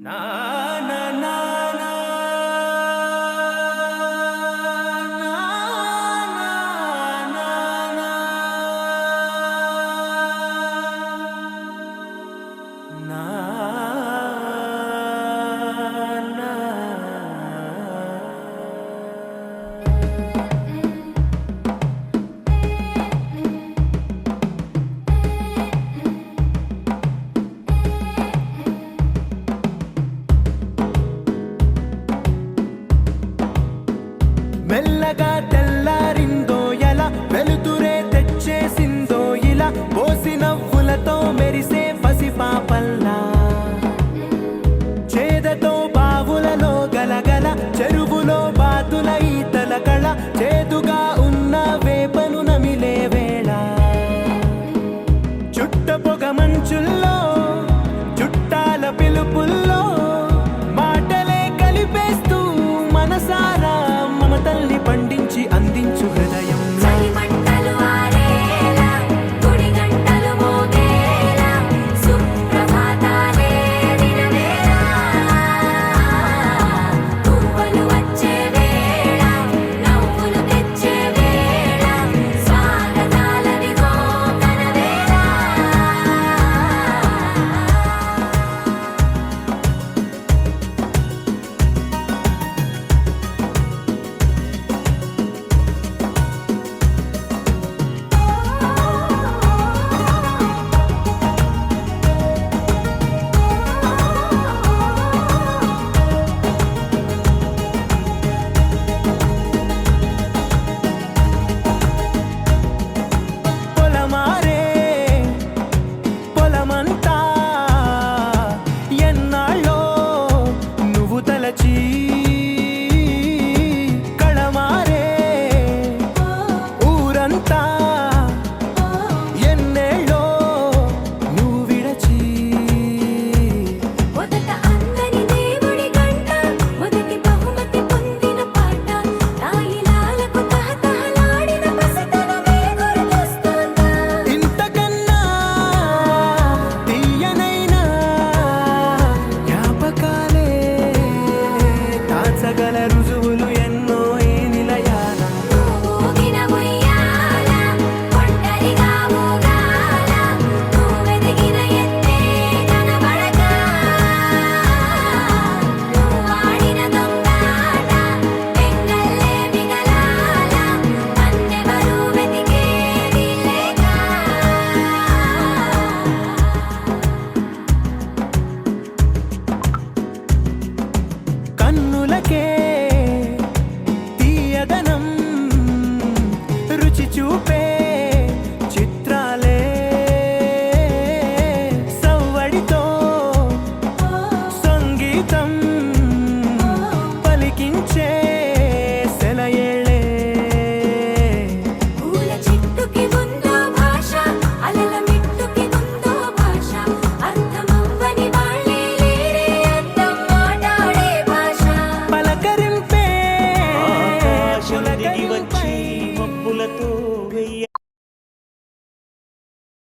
నా నా నా నా నా నా నా నా మెల్లగా తెల్లారిందో ఎలా వెలుతురే తెచ్చేసిందో ఇలా పోసి నవ్వులతో మెరిసే పసిపాపల్లా చేదతో బావులలో గలగల చెరువులో బాతుల ఈతల కళ చేదుగా ఉన్న వేపను నమిలే వేళ చుట్ట పొగ మంచుల్లో చుట్టాల పిలుపుల్లో మాటలే కలిపేస్తూ మనసారా మమ తల్లి